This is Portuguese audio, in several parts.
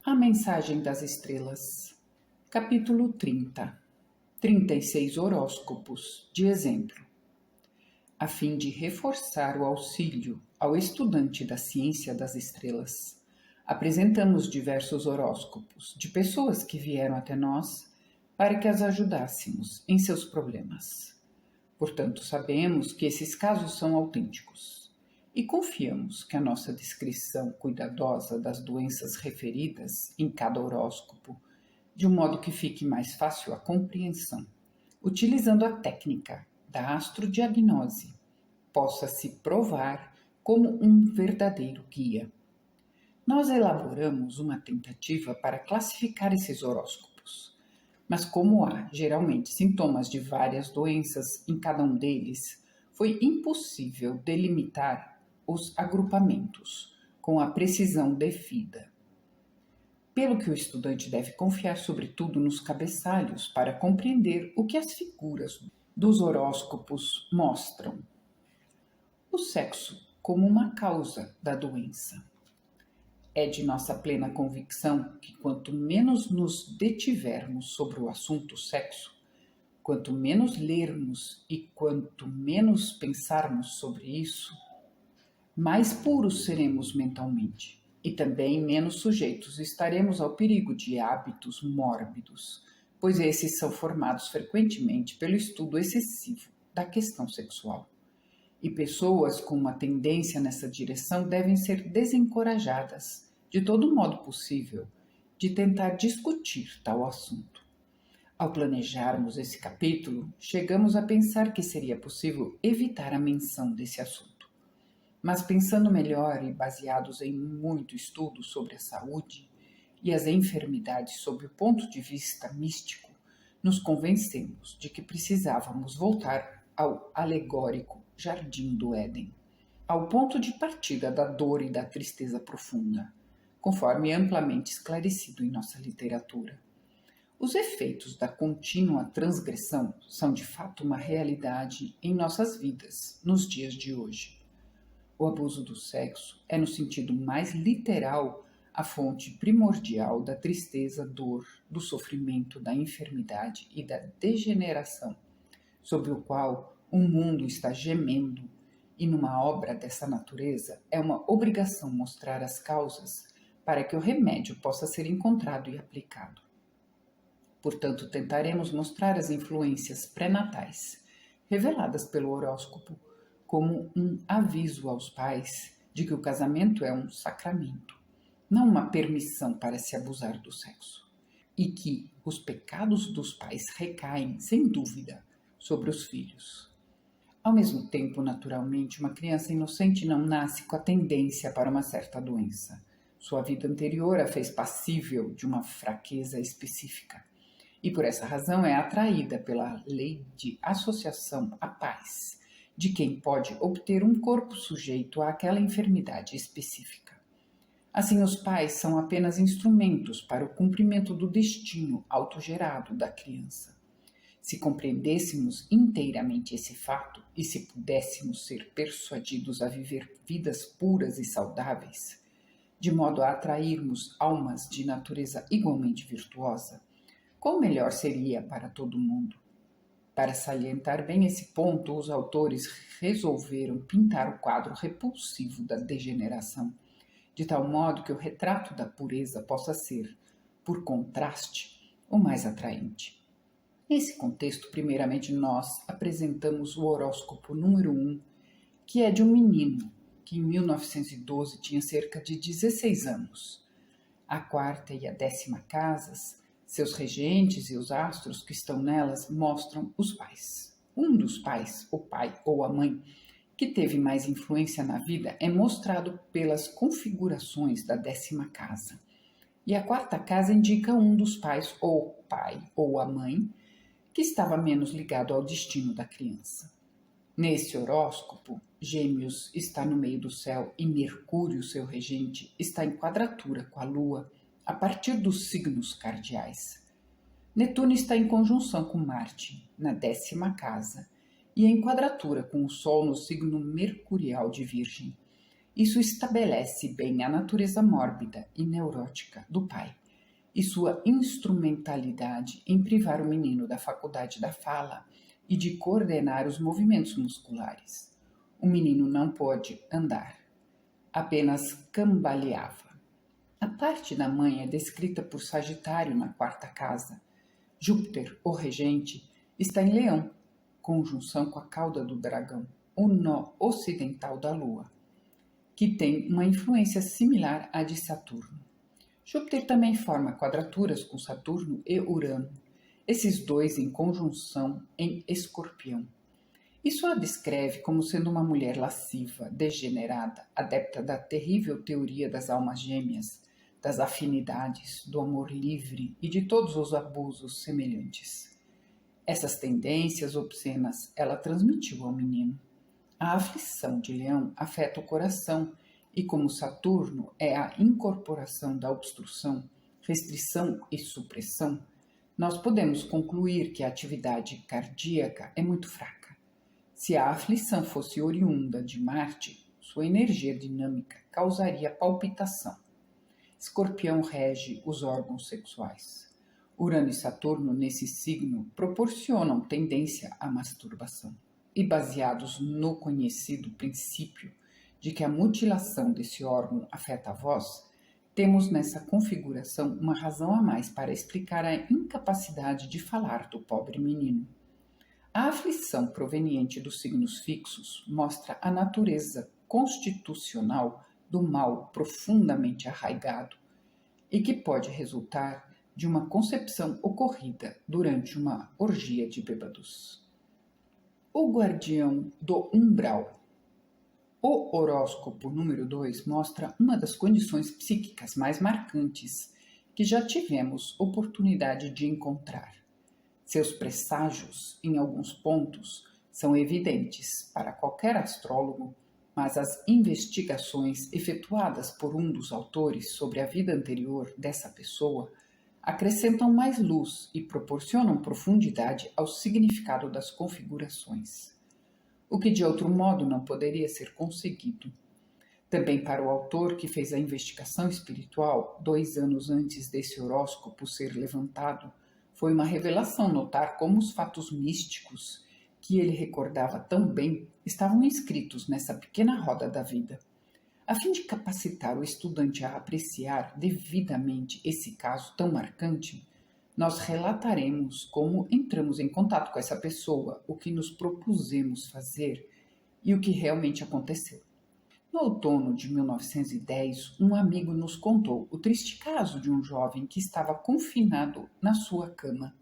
A mensagem das estrelas. Capítulo 30. 36 horóscopos de exemplo. A fim de reforçar o auxílio ao estudante da ciência das estrelas, apresentamos diversos horóscopos de pessoas que vieram até nós para que as ajudássemos em seus problemas. Portanto, sabemos que esses casos são autênticos e confiamos que a nossa descrição cuidadosa das doenças referidas em cada horóscopo, de um modo que fique mais fácil a compreensão, utilizando a técnica da astrodiagnose, possa se provar como um verdadeiro guia. Nós elaboramos uma tentativa para classificar esses horóscopos, mas como há geralmente sintomas de várias doenças em cada um deles, foi impossível delimitar os agrupamentos com a precisão devida. Pelo que o estudante deve confiar sobretudo nos cabeçalhos para compreender o que as figuras dos horóscopos mostram. O sexo como uma causa da doença. É de nossa plena convicção que quanto menos nos detivermos sobre o assunto sexo, quanto menos lermos e quanto menos pensarmos sobre isso, mais puros seremos mentalmente e também menos sujeitos estaremos ao perigo de hábitos mórbidos, pois esses são formados frequentemente pelo estudo excessivo da questão sexual. E pessoas com uma tendência nessa direção devem ser desencorajadas, de todo modo possível, de tentar discutir tal assunto. Ao planejarmos esse capítulo, chegamos a pensar que seria possível evitar a menção desse assunto. Mas pensando melhor e baseados em muito estudo sobre a saúde e as enfermidades sob o ponto de vista místico, nos convencemos de que precisávamos voltar ao alegórico Jardim do Éden, ao ponto de partida da dor e da tristeza profunda, conforme amplamente esclarecido em nossa literatura. Os efeitos da contínua transgressão são de fato uma realidade em nossas vidas, nos dias de hoje. O abuso do sexo é, no sentido mais literal, a fonte primordial da tristeza, dor, do sofrimento, da enfermidade e da degeneração, sobre o qual o mundo está gemendo, e numa obra dessa natureza é uma obrigação mostrar as causas para que o remédio possa ser encontrado e aplicado. Portanto, tentaremos mostrar as influências pré-natais, reveladas pelo horóscopo, como um aviso aos pais de que o casamento é um sacramento, não uma permissão para se abusar do sexo, e que os pecados dos pais recaem, sem dúvida, sobre os filhos. Ao mesmo tempo, naturalmente, uma criança inocente não nasce com a tendência para uma certa doença. Sua vida anterior a fez passível de uma fraqueza específica, e por essa razão é atraída pela lei de associação à paz, de quem pode obter um corpo sujeito àquela enfermidade específica. Assim, os pais são apenas instrumentos para o cumprimento do destino autogerado da criança. Se compreendêssemos inteiramente esse fato e se pudéssemos ser persuadidos a viver vidas puras e saudáveis, de modo a atrairmos almas de natureza igualmente virtuosa, quão melhor seria para todo mundo. Para salientar bem esse ponto, os autores resolveram pintar o quadro repulsivo da degeneração, de tal modo que o retrato da pureza possa ser, por contraste, o mais atraente. Nesse contexto, primeiramente, nós apresentamos o horóscopo número 1, que é de um menino que em 1912 tinha cerca de 16 anos. A quarta e a 10ª casas, seus regentes e os astros que estão nelas mostram os pais. Um dos pais, o pai ou a mãe, que teve mais influência na vida é mostrado pelas configurações da 10ª casa. E a 4ª casa indica um dos pais, ou o pai ou a mãe, que estava menos ligado ao destino da criança. Nesse horóscopo, Gêmeos está no meio do céu e Mercúrio, seu regente, está em quadratura com a Lua, a partir dos signos cardeais. Netuno está em conjunção com Marte, na 10ª casa, e em quadratura com o Sol no signo mercurial de Virgem. Isso estabelece bem a natureza mórbida e neurótica do pai e sua instrumentalidade em privar o menino da faculdade da fala e de coordenar os movimentos musculares. O menino não pôde andar, apenas cambaleava. A parte da mãe é descrita por Sagitário na quarta casa. Júpiter, o regente, está em Leão, conjunção com a cauda do dragão, o nó ocidental da Lua, que tem uma influência similar à de Saturno. Júpiter também forma quadraturas com Saturno e Urano, esses dois em conjunção em Escorpião. Isso a descreve como sendo uma mulher lasciva, degenerada, adepta da terrível teoria das almas gêmeas, das afinidades, do amor livre e de todos os abusos semelhantes. Essas tendências obscenas ela transmitiu ao menino. A aflição de Leão afeta o coração e, como Saturno é a incorporação da obstrução, restrição e supressão, nós podemos concluir que a atividade cardíaca é muito fraca. Se a aflição fosse oriunda de Marte, sua energia dinâmica causaria palpitação. Escorpião rege os órgãos sexuais. Urano e Saturno, nesse signo, proporcionam tendência à masturbação. E baseados no conhecido princípio de que a mutilação desse órgão afeta a voz, temos nessa configuração uma razão a mais para explicar a incapacidade de falar do pobre menino. A aflição proveniente dos signos fixos mostra a natureza constitucional do mal profundamente arraigado e que pode resultar de uma concepção ocorrida durante uma orgia de bêbados. O guardião do umbral. O horóscopo número 2 mostra uma das condições psíquicas mais marcantes que já tivemos oportunidade de encontrar. Seus presságios, em alguns pontos, são evidentes para qualquer astrólogo, mas as investigações efetuadas por um dos autores sobre a vida anterior dessa pessoa acrescentam mais luz e proporcionam profundidade ao significado das configurações, o que de outro modo não poderia ser conseguido. Também para o autor que fez a investigação espiritual 2 anos antes desse horóscopo ser levantado, foi uma revelação notar como os fatos místicos que ele recordava tão bem estavam inscritos nessa pequena roda da vida. A fim de capacitar o estudante a apreciar devidamente esse caso tão marcante, nós relataremos como entramos em contato com essa pessoa, o que nos propusemos fazer e o que realmente aconteceu. No outono de 1910, um amigo nos contou o triste caso de um jovem que estava confinado na sua cama,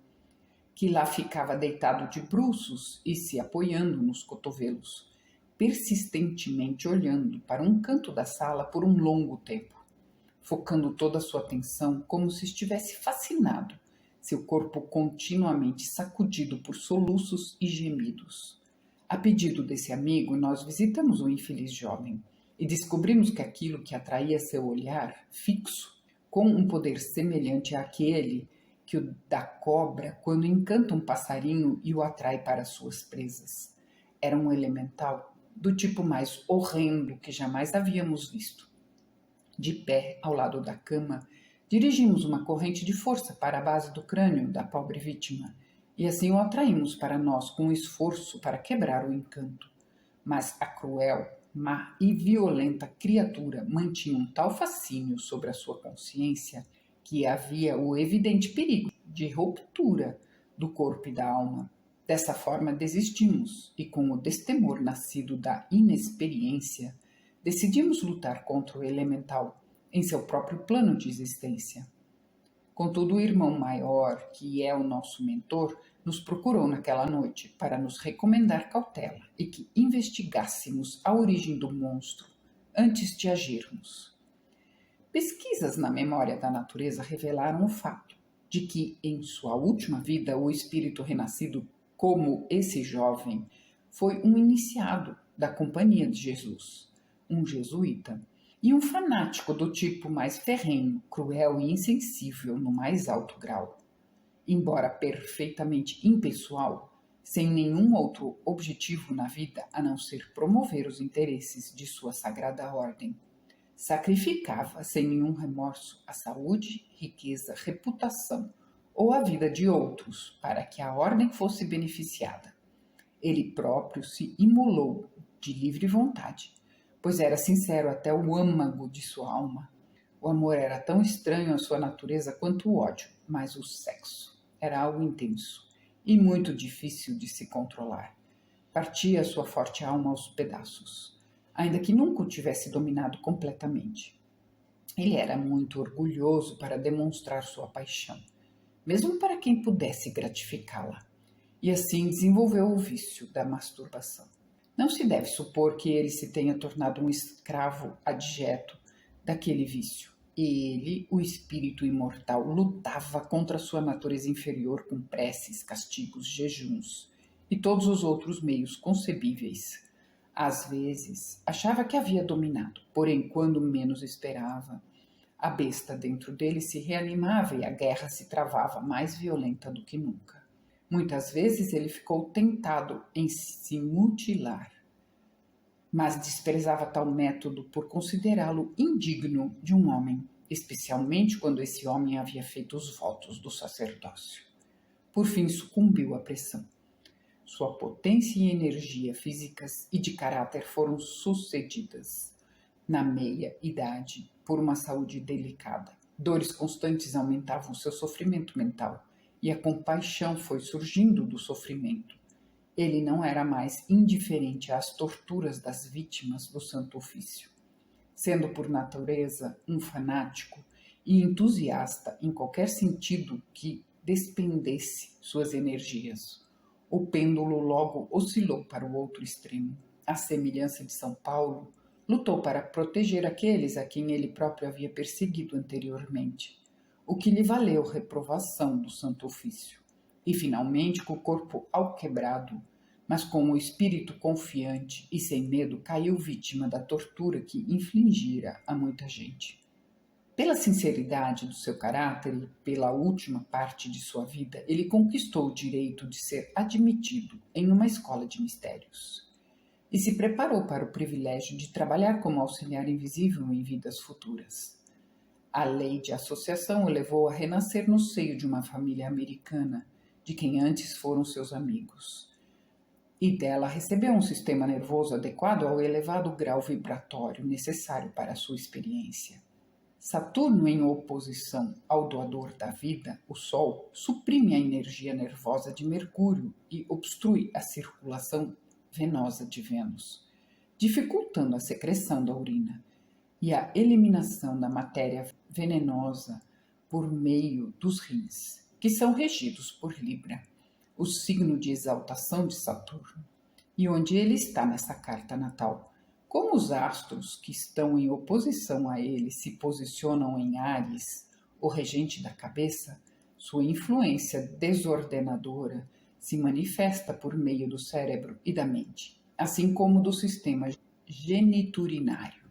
que lá ficava deitado de bruços e se apoiando nos cotovelos, persistentemente olhando para um canto da sala por um longo tempo, focando toda a sua atenção como se estivesse fascinado, seu corpo continuamente sacudido por soluços e gemidos. A pedido desse amigo, nós visitamos o infeliz jovem e descobrimos que aquilo que atraía seu olhar fixo, com um poder semelhante àquele que o da cobra quando encanta um passarinho e o atrai para suas presas, era um elemental do tipo mais horrendo que jamais havíamos visto. De pé, ao lado da cama, dirigimos uma corrente de força para a base do crânio da pobre vítima, e assim o atraímos para nós com um esforço para quebrar o encanto. Mas a cruel, má e violenta criatura mantinha um tal fascínio sobre a sua consciência que havia o evidente perigo de ruptura do corpo e da alma. Dessa forma desistimos e, com o destemor nascido da inexperiência, decidimos lutar contra o elemental em seu próprio plano de existência. Contudo, o irmão maior, que é o nosso mentor, nos procurou naquela noite para nos recomendar cautela e que investigássemos a origem do monstro antes de agirmos. Pesquisas na memória da natureza revelaram o fato de que, em sua última vida, o espírito renascido, como esse jovem, foi um iniciado da Companhia de Jesus, um jesuíta, e um fanático do tipo mais ferrenho, cruel e insensível no mais alto grau. Embora perfeitamente impessoal, sem nenhum outro objetivo na vida a não ser promover os interesses de sua sagrada ordem. Sacrificava sem nenhum remorso a saúde, riqueza, reputação ou a vida de outros para que a ordem fosse beneficiada. Ele próprio se imolou de livre vontade, pois era sincero até o âmago de sua alma. O amor era tão estranho à sua natureza quanto o ódio, mas o sexo era algo intenso e muito difícil de se controlar. Partia sua forte alma aos pedaços, ainda que nunca o tivesse dominado completamente. Ele era muito orgulhoso para demonstrar sua paixão, mesmo para quem pudesse gratificá-la, e assim desenvolveu o vício da masturbação. Não se deve supor que ele se tenha tornado um escravo adjeto daquele vício. Ele, o espírito imortal, lutava contra sua natureza inferior com preces, castigos, jejuns e todos os outros meios concebíveis. Às vezes, achava que havia dominado, porém, quando menos esperava, a besta dentro dele se reanimava e a guerra se travava mais violenta do que nunca. Muitas vezes ele ficou tentado em se mutilar, mas desprezava tal método por considerá-lo indigno de um homem, especialmente quando esse homem havia feito os votos do sacerdócio. Por fim, sucumbiu à pressão. Sua potência e energia físicas e de caráter foram sucedidas, na meia-idade, por uma saúde delicada. Dores constantes aumentavam seu sofrimento mental, e a compaixão foi surgindo do sofrimento. Ele não era mais indiferente às torturas das vítimas do Santo Ofício. Sendo por natureza um fanático e entusiasta em qualquer sentido que despendesse suas energias, o pêndulo logo oscilou para o outro extremo. À semelhança de São Paulo, lutou para proteger aqueles a quem ele próprio havia perseguido anteriormente, o que lhe valeu reprovação do Santo Ofício. E, finalmente, com o corpo alquebrado, mas com o espírito confiante e sem medo, caiu vítima da tortura que infligira a muita gente. Pela sinceridade do seu caráter e pela última parte de sua vida, ele conquistou o direito de ser admitido em uma escola de mistérios e se preparou para o privilégio de trabalhar como auxiliar invisível em vidas futuras. A lei de associação o levou a renascer no seio de uma família americana, de quem antes foram seus amigos, e dela recebeu um sistema nervoso adequado ao elevado grau vibratório necessário para a sua experiência. Saturno, em oposição ao doador da vida, o Sol, suprime a energia nervosa de Mercúrio e obstrui a circulação venosa de Vênus, dificultando a secreção da urina e a eliminação da matéria venenosa por meio dos rins, que são regidos por Libra, o signo de exaltação de Saturno. E onde ele está nessa carta natal? Como os astros que estão em oposição a ele se posicionam em Áries, o regente da cabeça, sua influência desordenadora se manifesta por meio do cérebro e da mente, assim como do sistema geniturinário.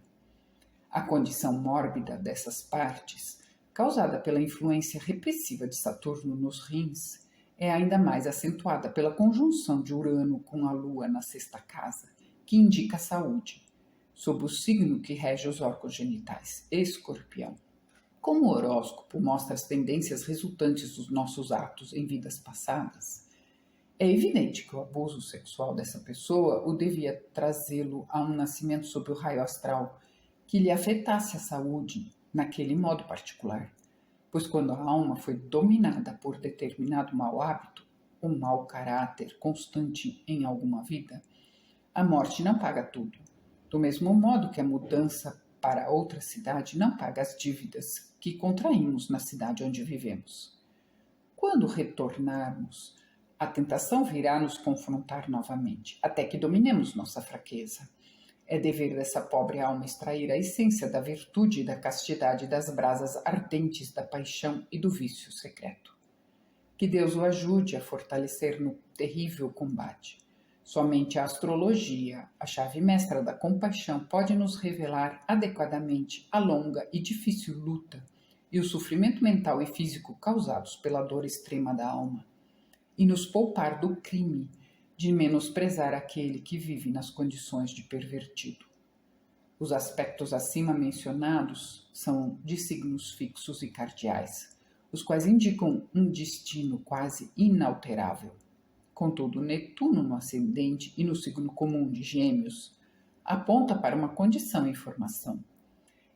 A condição mórbida dessas partes, causada pela influência repressiva de Saturno nos rins, é ainda mais acentuada pela conjunção de Urano com a Lua na sexta casa, que indica a saúde, sob o signo que rege os órgãos genitais, Escorpião. Como o horóscopo mostra as tendências resultantes dos nossos atos em vidas passadas, é evidente que o abuso sexual dessa pessoa o devia trazê-lo a um nascimento sob o raio astral que lhe afetasse a saúde naquele modo particular, pois quando a alma foi dominada por determinado mau hábito, um mau caráter constante em alguma vida, a morte não paga tudo, do mesmo modo que a mudança para outra cidade não paga as dívidas que contraímos na cidade onde vivemos. Quando retornarmos, a tentação virá nos confrontar novamente, até que dominemos nossa fraqueza. É dever dessa pobre alma extrair a essência da virtude e da castidade das brasas ardentes da paixão e do vício secreto. Que Deus o ajude a fortalecer no terrível combate. Somente a astrologia, a chave mestra da compaixão, pode nos revelar adequadamente a longa e difícil luta e o sofrimento mental e físico causados pela dor extrema da alma, e nos poupar do crime de menosprezar aquele que vive nas condições de pervertido. Os aspectos acima mencionados são de signos fixos e cardeais, os quais indicam um destino quase inalterável. Contudo, Netuno no ascendente e no signo comum de Gêmeos aponta para uma condição em formação.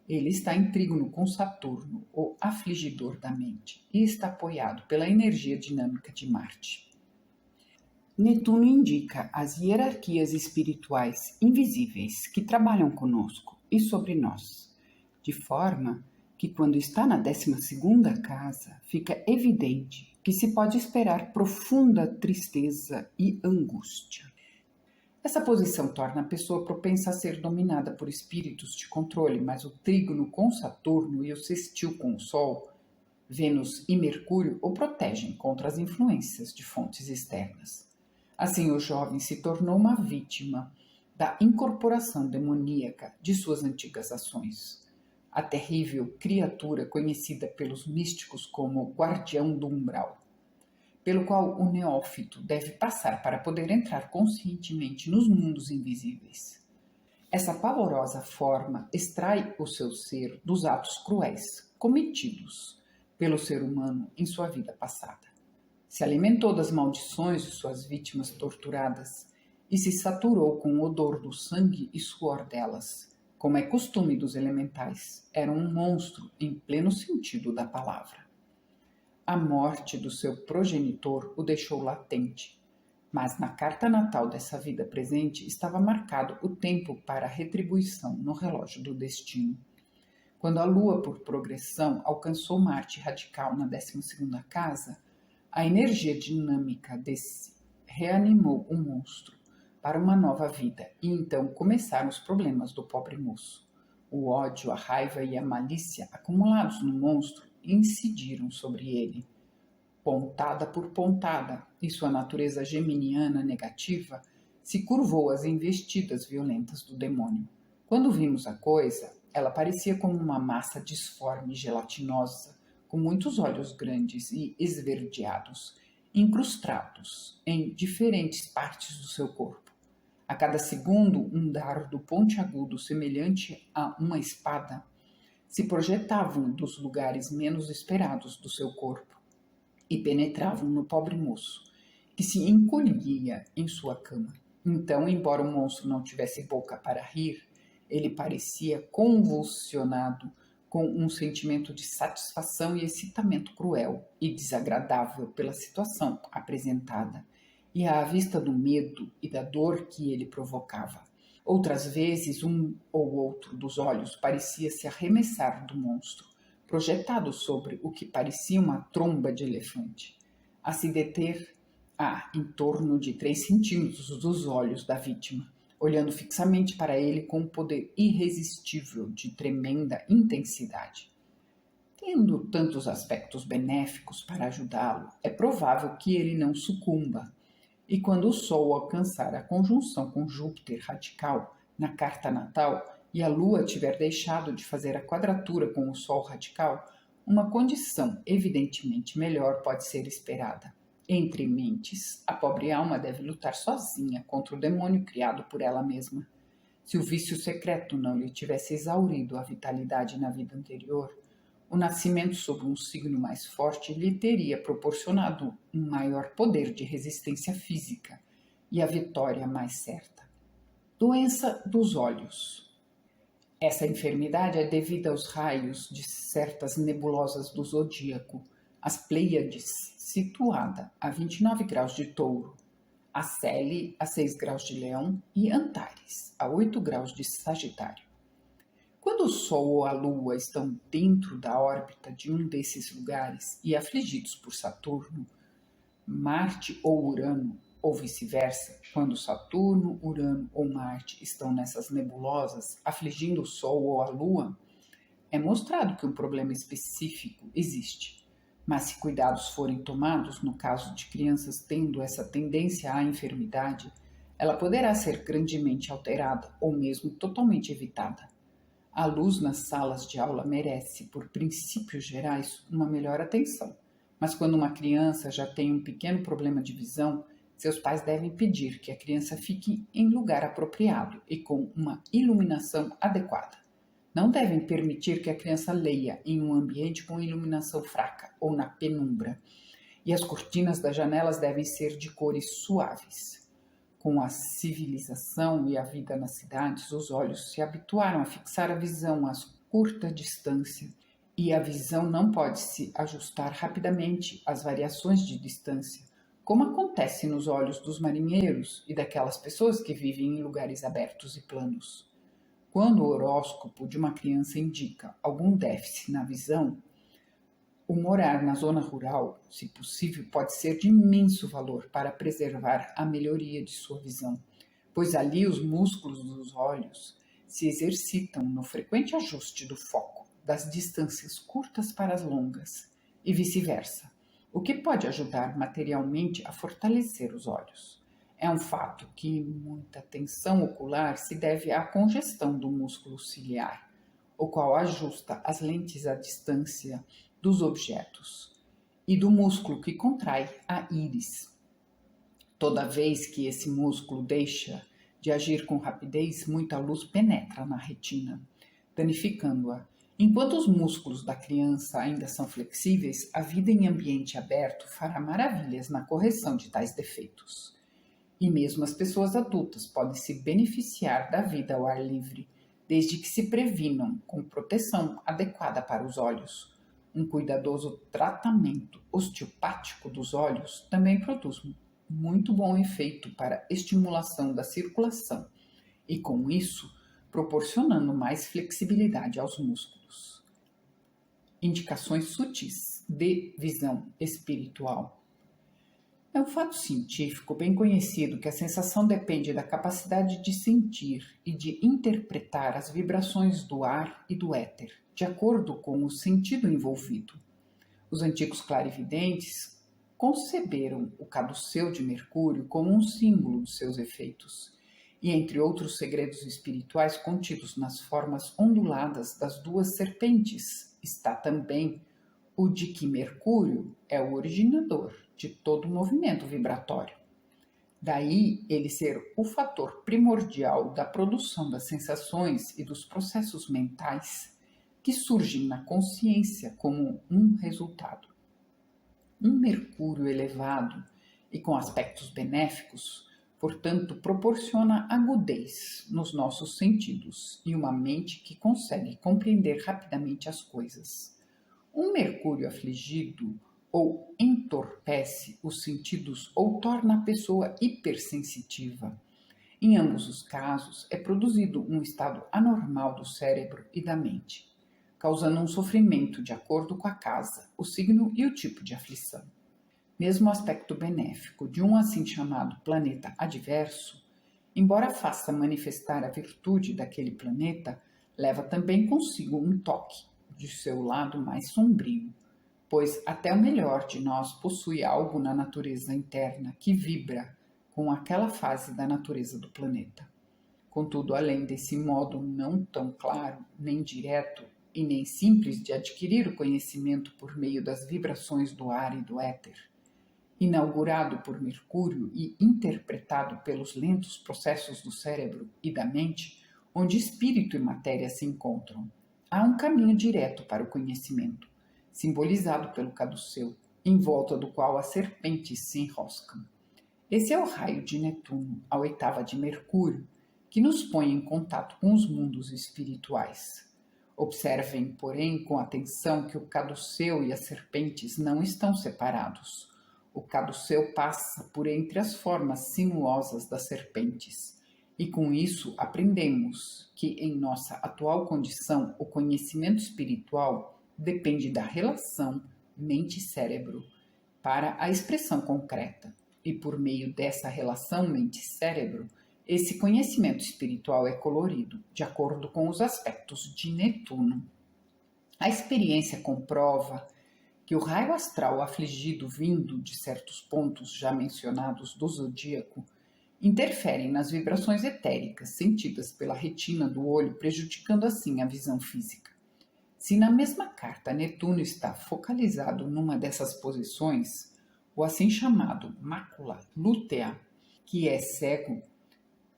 Ele está em trígono com Saturno, o afligidor da mente, e está apoiado pela energia dinâmica de Marte. Netuno indica as hierarquias espirituais invisíveis que trabalham conosco e sobre nós, de forma que quando está na 12ª casa, fica evidente que se pode esperar profunda tristeza e angústia. Essa posição torna a pessoa propensa a ser dominada por espíritos de controle, mas o trígono com Saturno e o sextil com o Sol, Vênus e Mercúrio o protegem contra as influências de fontes externas. Assim, o jovem se tornou uma vítima da incorporação demoníaca de suas antigas ações. A terrível criatura conhecida pelos místicos como guardião do umbral, pelo qual o neófito deve passar para poder entrar conscientemente nos mundos invisíveis. Essa pavorosa forma extrai o seu ser dos atos cruéis cometidos pelo ser humano em sua vida passada. Se alimentou das maldições de suas vítimas torturadas e se saturou com o odor do sangue e suor delas. Como é costume dos elementais, era um monstro em pleno sentido da palavra. A morte do seu progenitor o deixou latente, mas na carta natal dessa vida presente estava marcado o tempo para a retribuição no relógio do destino. Quando a Lua, por progressão, alcançou Marte radical na 12ª casa, a energia dinâmica desse reanimou o monstro para uma nova vida e então começaram os problemas do pobre moço. O ódio, a raiva e a malícia acumulados no monstro incidiram sobre ele. Pontada por pontada, e sua natureza geminiana negativa se curvou às investidas violentas do demônio. Quando vimos a coisa, ela parecia como uma massa disforme e gelatinosa, com muitos olhos grandes e esverdeados, incrustados em diferentes partes do seu corpo. A cada segundo, um dardo pontiagudo semelhante a uma espada se projetavam dos lugares menos esperados do seu corpo e penetravam no pobre moço, que se encolhia em sua cama. Então, embora o monstro não tivesse boca para rir, ele parecia convulsionado com um sentimento de satisfação e excitamento cruel e desagradável pela situação apresentada e à vista do medo e da dor que ele provocava. Outras vezes, um ou outro dos olhos parecia se arremessar do monstro, projetado sobre o que parecia uma tromba de elefante, a se deter em torno de 3 centímetros dos olhos da vítima, olhando fixamente para ele com um poder irresistível de tremenda intensidade. Tendo tantos aspectos benéficos para ajudá-lo, é provável que ele não sucumba. E quando o Sol alcançar a conjunção com Júpiter radical na carta natal e a Lua tiver deixado de fazer a quadratura com o Sol radical, uma condição evidentemente melhor pode ser esperada. Entre mentes, a pobre alma deve lutar sozinha contra o demônio criado por ela mesma. Se o vício secreto não lhe tivesse exaurido a vitalidade na vida anterior, o nascimento sob um signo mais forte lhe teria proporcionado um maior poder de resistência física e a vitória mais certa. Doença dos olhos. Essa enfermidade é devida aos raios de certas nebulosas do zodíaco, as Pleiades, situada a 29 graus de Touro, a Cele a 6 graus de Leão e Antares a 8 graus de Sagitário. Quando o Sol ou a Lua estão dentro da órbita de um desses lugares e afligidos por Saturno, Marte ou Urano, ou vice-versa, quando Saturno, Urano ou Marte estão nessas nebulosas afligindo o Sol ou a Lua, é mostrado que um problema específico existe. Mas se cuidados forem tomados, no caso de crianças tendo essa tendência à enfermidade, ela poderá ser grandemente alterada ou mesmo totalmente evitada. A luz nas salas de aula merece, por princípios gerais, uma melhor atenção, mas quando uma criança já tem um pequeno problema de visão, seus pais devem pedir que a criança fique em lugar apropriado e com uma iluminação adequada. Não devem permitir que a criança leia em um ambiente com iluminação fraca ou na penumbra. E as cortinas das janelas devem ser de cores suaves. Com a civilização e a vida nas cidades, os olhos se habituaram a fixar a visão a curta distância e a visão não pode se ajustar rapidamente às variações de distância, como acontece nos olhos dos marinheiros e daquelas pessoas que vivem em lugares abertos e planos. Quando o horóscopo de uma criança indica algum déficit na visão, o morar na zona rural, se possível, pode ser de imenso valor para preservar a melhoria de sua visão, pois ali os músculos dos olhos se exercitam no frequente ajuste do foco, das distâncias curtas para as longas, e vice-versa, o que pode ajudar materialmente a fortalecer os olhos. É um fato que muita tensão ocular se deve à congestão do músculo ciliar, o qual ajusta as lentes à distância dos objetos, e do músculo que contrai a íris. Toda vez que esse músculo deixa de agir com rapidez, muita luz penetra na retina, danificando-a. Enquanto os músculos da criança ainda são flexíveis, a vida em ambiente aberto fará maravilhas na correção de tais defeitos. E mesmo as pessoas adultas podem se beneficiar da vida ao ar livre, desde que se previnam com proteção adequada para os olhos. Um cuidadoso tratamento osteopático dos olhos também produz muito bom efeito para a estimulação da circulação e, com isso, proporcionando mais flexibilidade aos músculos. Indicações sutis de visão espiritual. É um fato científico bem conhecido que a sensação depende da capacidade de sentir e de interpretar as vibrações do ar e do éter, de acordo com o sentido envolvido. Os antigos clarividentes conceberam o caduceu de Mercúrio como um símbolo dos seus efeitos, e entre outros segredos espirituais contidos nas formas onduladas das duas serpentes, está também o de que Mercúrio é o originador de todo o movimento vibratório. Daí ele ser o fator primordial da produção das sensações e dos processos mentais que surgem na consciência como um resultado. Um Mercúrio elevado e com aspectos benéficos, portanto, proporciona agudez nos nossos sentidos e uma mente que consegue compreender rapidamente as coisas. Um Mercúrio afligido ou entorpece os sentidos ou torna a pessoa hipersensitiva. Em ambos os casos, é produzido um estado anormal do cérebro e da mente, causando um sofrimento de acordo com a casa, o signo e o tipo de aflição. Mesmo o aspecto benéfico de um assim chamado planeta adverso, embora faça manifestar a virtude daquele planeta, leva também consigo um toque de seu lado mais sombrio, pois até o melhor de nós possui algo na natureza interna que vibra com aquela fase da natureza do planeta. Contudo, além desse modo não tão claro, nem direto e nem simples de adquirir o conhecimento por meio das vibrações do ar e do éter, inaugurado por Mercúrio e interpretado pelos lentos processos do cérebro e da mente, onde espírito e matéria se encontram, há um caminho direto para o conhecimento, simbolizado pelo caduceu, em volta do qual as serpentes se enroscam. Esse é o raio de Netuno, a oitava de Mercúrio, que nos põe em contato com os mundos espirituais. Observem, porém, com atenção que o caduceu e as serpentes não estão separados. O caduceu passa por entre as formas sinuosas das serpentes, e com isso aprendemos que, em nossa atual condição, o conhecimento espiritual depende da relação mente-cérebro para a expressão concreta, e por meio dessa relação mente-cérebro, esse conhecimento espiritual é colorido, de acordo com os aspectos de Netuno. A experiência comprova que o raio astral afligido vindo de certos pontos já mencionados do zodíaco interfere nas vibrações etéricas sentidas pela retina do olho, prejudicando assim a visão física. Se na mesma carta Netuno está focalizado numa dessas posições, o assim chamado mácula lútea, que é cego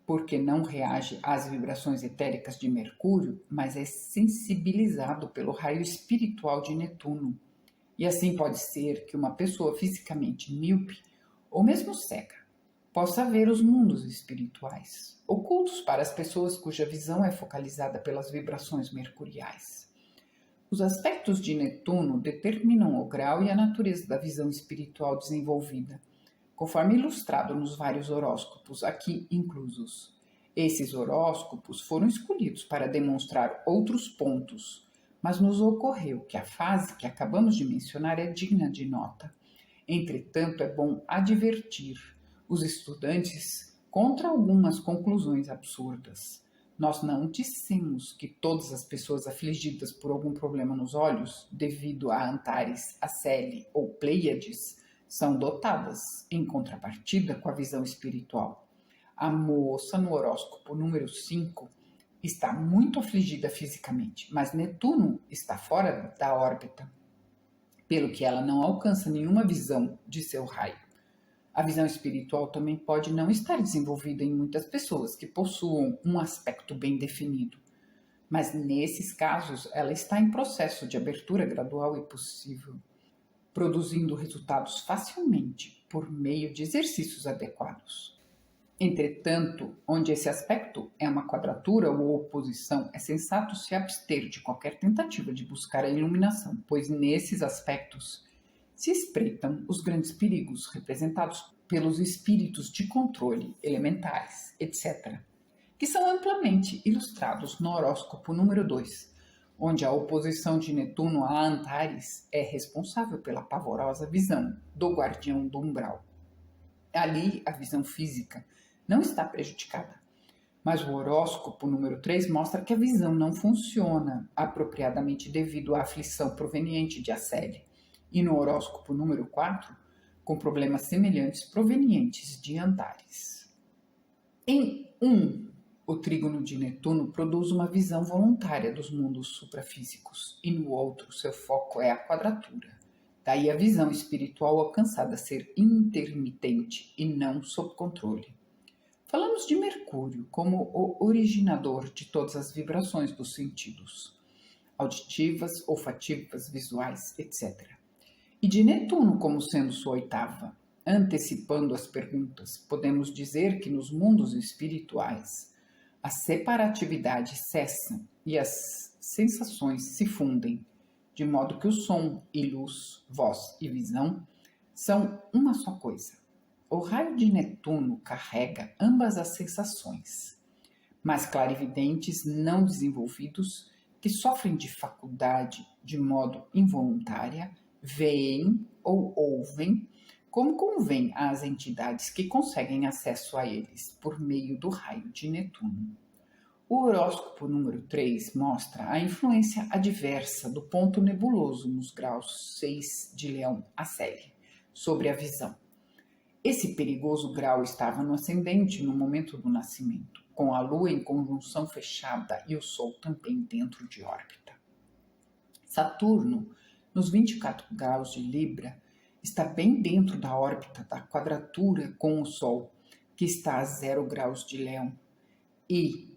porque não reage às vibrações etéricas de Mercúrio, mas é sensibilizado pelo raio espiritual de Netuno. E assim pode ser que uma pessoa fisicamente míope, ou mesmo cega, possa ver os mundos espirituais, ocultos para as pessoas cuja visão é focalizada pelas vibrações mercuriais. Os aspectos de Netuno determinam o grau e a natureza da visão espiritual desenvolvida, conforme ilustrado nos vários horóscopos aqui inclusos. Esses horóscopos foram escolhidos para demonstrar outros pontos, mas nos ocorreu que a fase que acabamos de mencionar é digna de nota. Entretanto, é bom advertir os estudantes contra algumas conclusões absurdas. Nós não dissemos que todas as pessoas afligidas por algum problema nos olhos, devido a Antares, Acele ou Pleiades, são dotadas, em contrapartida, com a visão espiritual. A moça no horóscopo número 5 está muito afligida fisicamente, mas Netuno está fora da órbita, pelo que ela não alcança nenhuma visão de seu raio. A visão espiritual também pode não estar desenvolvida em muitas pessoas que possuam um aspecto bem definido, mas nesses casos ela está em processo de abertura gradual e possível, produzindo resultados facilmente por meio de exercícios adequados. Entretanto, onde esse aspecto é uma quadratura ou oposição, é sensato se abster de qualquer tentativa de buscar a iluminação, pois nesses aspectos se espreitam os grandes perigos representados pelos espíritos de controle, elementares, etc., que são amplamente ilustrados no horóscopo número 2, onde a oposição de Netuno a Antares é responsável pela pavorosa visão do guardião do umbral. Ali, a visão física não está prejudicada, mas o horóscopo número 3 mostra que a visão não funciona apropriadamente devido à aflição proveniente de Acele, e no horóscopo número 4, com problemas semelhantes provenientes de Antares. Em o trígono de Netuno produz uma visão voluntária dos mundos suprafísicos, e no outro, seu foco é a quadratura. Daí a visão espiritual alcançada a ser intermitente e não sob controle. Falamos de Mercúrio como o originador de todas as vibrações dos sentidos, auditivas, olfativas, visuais, etc. E de Netuno como sendo sua oitava. Antecipando as perguntas, podemos dizer que nos mundos espirituais a separatividade cessa e as sensações se fundem, de modo que o som e luz, voz e visão são uma só coisa. O raio de Netuno carrega ambas as sensações, mas clarividentes não desenvolvidos, que sofrem de faculdade de modo involuntária, veem ou ouvem como convém às entidades que conseguem acesso a eles por meio do raio de Netuno. O horóscopo número 3 mostra a influência adversa do ponto nebuloso nos graus 6 de Leão a Cele sobre a visão. Esse perigoso grau estava no ascendente no momento do nascimento, com a Lua em conjunção fechada e o Sol também dentro de órbita. Saturno, nos 24 graus de Libra, está bem dentro da órbita da quadratura com o Sol, que está a 0 graus de Leão. E,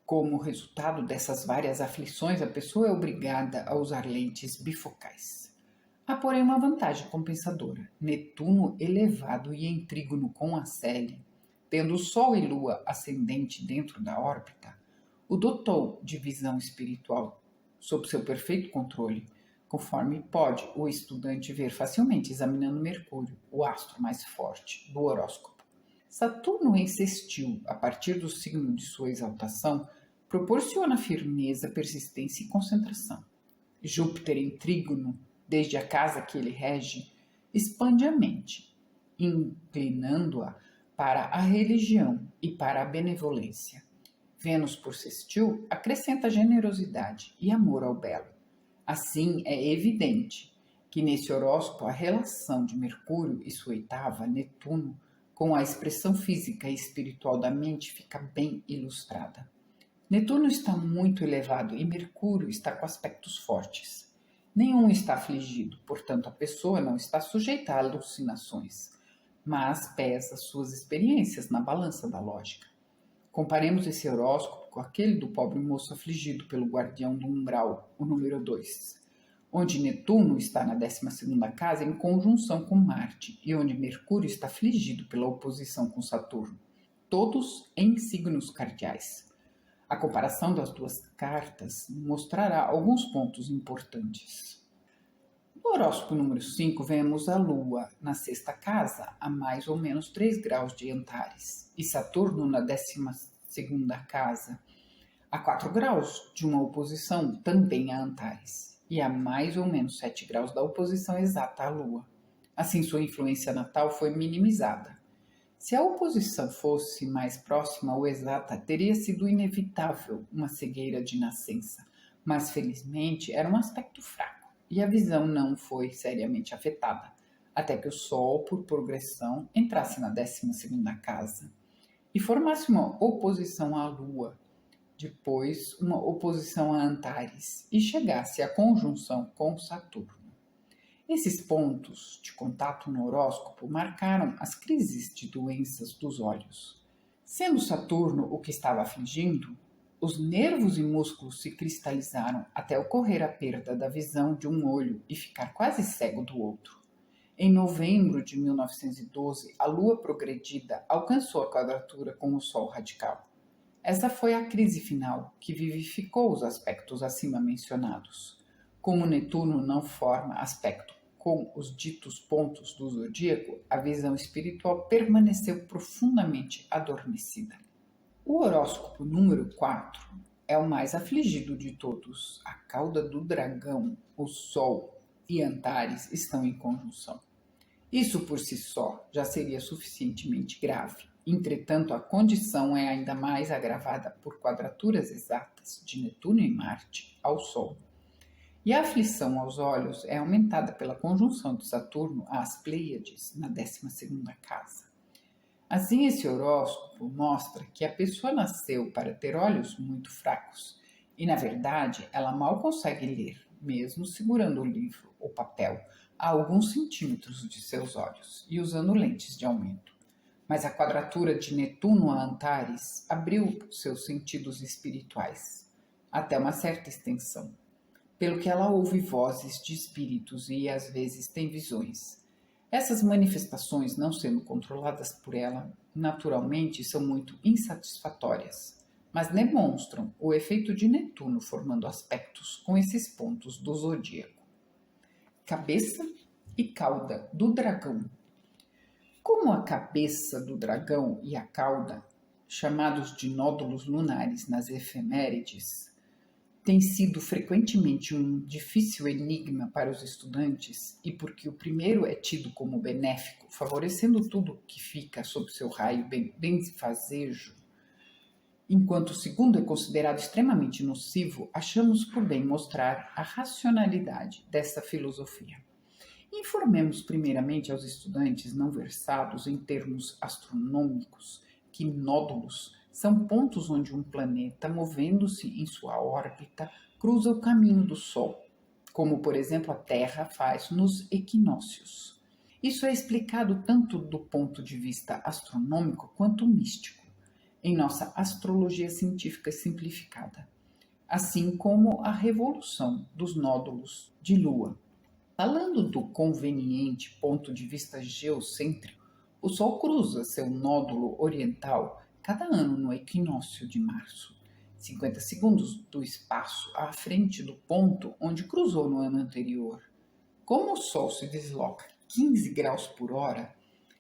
como resultado dessas várias aflições, a pessoa é obrigada a usar lentes bifocais. Há, porém, uma vantagem compensadora. Netuno elevado e em trígono com Acele, tendo Sol e Lua ascendente dentro da órbita, o dotou de visão espiritual sob seu perfeito controle, conforme pode o estudante ver facilmente examinando Mercúrio, o astro mais forte do horóscopo. Saturno em sextil, a partir do signo de sua exaltação, proporciona firmeza, persistência e concentração. Júpiter em trígono, desde a casa que ele rege, expande a mente, inclinando-a para a religião e para a benevolência. Vênus por sextil acrescenta generosidade e amor ao belo. Assim, é evidente que nesse horóscopo a relação de Mercúrio e sua oitava, Netuno, com a expressão física e espiritual da mente fica bem ilustrada. Netuno está muito elevado e Mercúrio está com aspectos fortes. Nenhum está afligido, portanto a pessoa não está sujeita a alucinações, mas pesa suas experiências na balança da lógica. Comparemos esse horóscopo com aquele do pobre moço afligido pelo guardião do umbral, o número 2, onde Netuno está na 12ª casa em conjunção com Marte e onde Mercúrio está afligido pela oposição com Saturno, todos em signos cardeais. A comparação das duas cartas mostrará alguns pontos importantes. No horóscopo número 5, vemos a Lua na 6ª casa, a mais ou menos 3 graus de Antares, e Saturno na 12ª casa, a 4 graus de uma oposição também a Antares, e a mais ou menos 7 graus da oposição exata à Lua. Assim, sua influência natal foi minimizada. Se a oposição fosse mais próxima ou exata, teria sido inevitável uma cegueira de nascença, mas felizmente era um aspecto fraco e a visão não foi seriamente afetada, até que o Sol, por progressão, entrasse na 12ª casa e formasse uma oposição à Lua, depois uma oposição a Antares e chegasse à conjunção com Saturno. Esses pontos de contato no horóscopo marcaram as crises de doenças dos olhos. Sendo Saturno o que estava afligindo, os nervos e músculos se cristalizaram até ocorrer a perda da visão de um olho e ficar quase cego do outro. Em novembro de 1912, a Lua progredida alcançou a quadratura com o Sol radical. Essa foi a crise final que vivificou os aspectos acima mencionados. Como Netuno não forma aspecto com os ditos pontos do zodíaco, a visão espiritual permaneceu profundamente adormecida. O horóscopo número 4 é o mais afligido de todos. A cauda do dragão, o Sol e Antares estão em conjunção. Isso por si só já seria suficientemente grave. Entretanto, a condição é ainda mais agravada por quadraturas exatas de Netuno e Marte ao Sol. E a aflição aos olhos é aumentada pela conjunção de Saturno às Pleiades, na 12ª casa. Assim, esse horóscopo mostra que a pessoa nasceu para ter olhos muito fracos e, na verdade, ela mal consegue ler, mesmo segurando o livro ou papel a alguns centímetros de seus olhos e usando lentes de aumento. Mas a quadratura de Netuno a Antares abriu seus sentidos espirituais, até uma certa extensão, pelo que ela ouve vozes de espíritos e às vezes tem visões. Essas manifestações, não sendo controladas por ela, naturalmente são muito insatisfatórias, mas demonstram o efeito de Netuno formando aspectos com esses pontos do zodíaco. Cabeça e cauda do dragão. Como a cabeça do dragão e a cauda, chamados de nódulos lunares nas efemérides, tem sido frequentemente um difícil enigma para os estudantes e porque o primeiro é tido como benéfico, favorecendo tudo que fica sob seu raio benfazejo, enquanto o segundo é considerado extremamente nocivo, achamos por bem mostrar a racionalidade dessa filosofia. Informemos primeiramente aos estudantes não versados em termos astronômicos que nódulos são pontos onde um planeta, movendo-se em sua órbita, cruza o caminho do Sol, como, por exemplo, a Terra faz nos equinócios. Isso é explicado tanto do ponto de vista astronômico quanto místico, em nossa astrologia científica simplificada, assim como a revolução dos nódulos de Lua. Falando do conveniente ponto de vista geocêntrico, o Sol cruza seu nódulo oriental cada ano no equinócio de março, 50 segundos do espaço à frente do ponto onde cruzou no ano anterior. Como o Sol se desloca 15 graus por hora,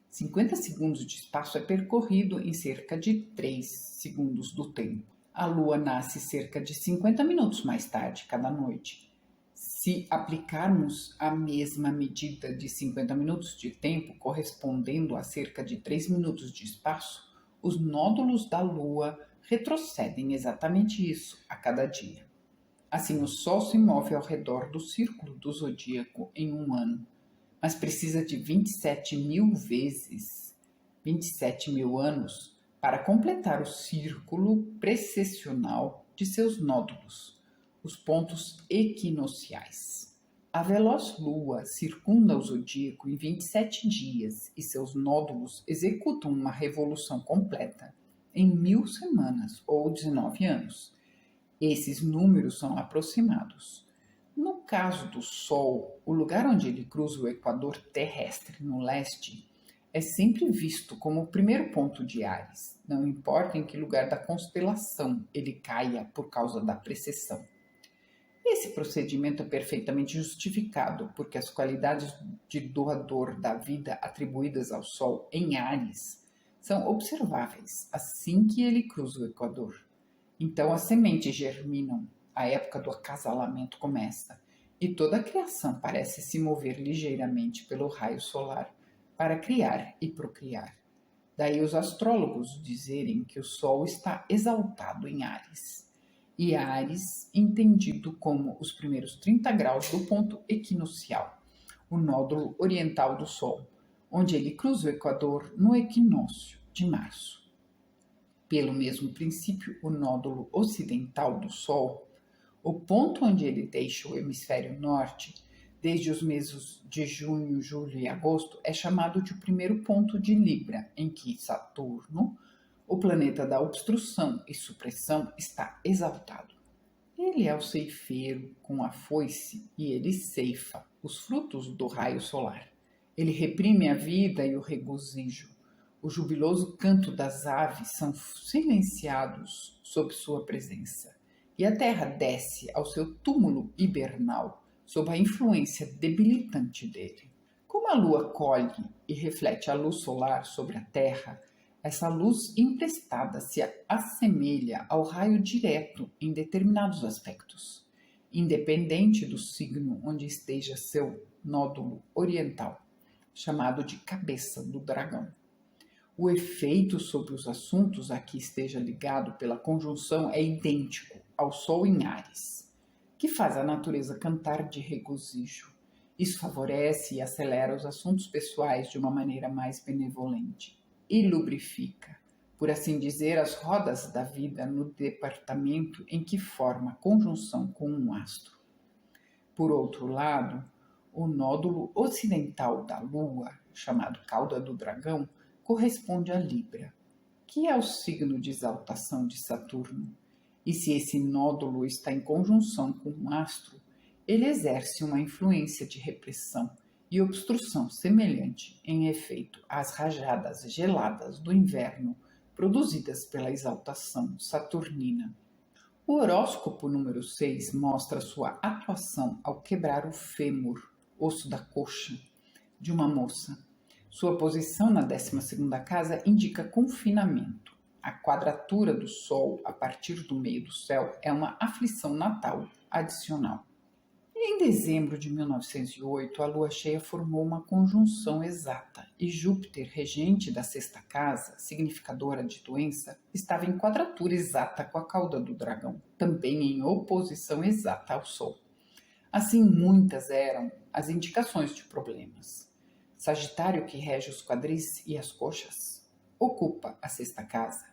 50 segundos de espaço é percorrido em cerca de 3 segundos do tempo. A Lua nasce cerca de 50 minutos mais tarde cada noite. Se aplicarmos a mesma medida de 50 minutos de tempo, correspondendo a cerca de 3 minutos de espaço, os nódulos da Lua retrocedem exatamente isso a cada dia. Assim, o Sol se move ao redor do círculo do zodíaco em um ano, mas precisa de 27 mil vezes, 27 mil anos, para completar o círculo precessional de seus nódulos, os pontos equinociais. A veloz lua circunda o zodíaco em 27 dias e seus nódulos executam uma revolução completa em 1000 semanas ou 19 anos. Esses números são aproximados. No caso do Sol, o lugar onde ele cruza o equador terrestre no leste é sempre visto como o primeiro ponto de Áries, não importa em que lugar da constelação ele caia por causa da precessão. Esse procedimento é perfeitamente justificado, porque as qualidades de doador da vida atribuídas ao Sol em Áries são observáveis assim que ele cruza o Equador. Então as sementes germinam, a época do acasalamento começa, e toda a criação parece se mover ligeiramente pelo raio solar para criar e procriar. Daí os astrólogos dizerem que o Sol está exaltado em Áries. E Áries, entendido como os primeiros 30 graus do ponto equinocial, o nódulo oriental do Sol, onde ele cruza o Equador no equinócio de março. Pelo mesmo princípio, o nódulo ocidental do Sol, o ponto onde ele deixa o hemisfério norte, desde os meses de junho, julho e agosto, é chamado de primeiro ponto de Libra, em que Saturno, o planeta da obstrução e supressão, está exaltado. Ele é o ceifeiro com a foice e ele ceifa os frutos do raio solar. Ele reprime a vida e o regozijo. O jubiloso canto das aves são silenciados sob sua presença. E a terra desce ao seu túmulo hibernal sob a influência debilitante dele. Como a lua colhe e reflete a luz solar sobre a terra, essa luz emprestada se assemelha ao raio direto em determinados aspectos, independente do signo onde esteja seu nódulo oriental, chamado de cabeça do dragão. O efeito sobre os assuntos a que esteja ligado pela conjunção é idêntico ao Sol em Áries, que faz a natureza cantar de regozijo. Isso favorece e acelera os assuntos pessoais de uma maneira mais benevolente e lubrifica, por assim dizer, as rodas da vida no departamento em que forma conjunção com um astro. Por outro lado, o nódulo ocidental da Lua, chamado cauda do dragão, corresponde a Libra, que é o signo de exaltação de Saturno. E se esse nódulo está em conjunção com um astro, ele exerce uma influência de repressão e obstrução semelhante em efeito às rajadas geladas do inverno produzidas pela exaltação saturnina. O horóscopo número 6 mostra sua atuação ao quebrar o fêmur, osso da coxa, de uma moça. Sua posição na 12ª casa indica confinamento. A quadratura do Sol a partir do meio do céu é uma aflição natal adicional. Em dezembro de 1908, a lua cheia formou uma conjunção exata e Júpiter, regente da 6ª casa, significadora de doença, estava em quadratura exata com a cauda do dragão, também em oposição exata ao Sol. Assim, muitas eram as indicações de problemas. Sagitário, que rege os quadris e as coxas, ocupa a 6ª casa.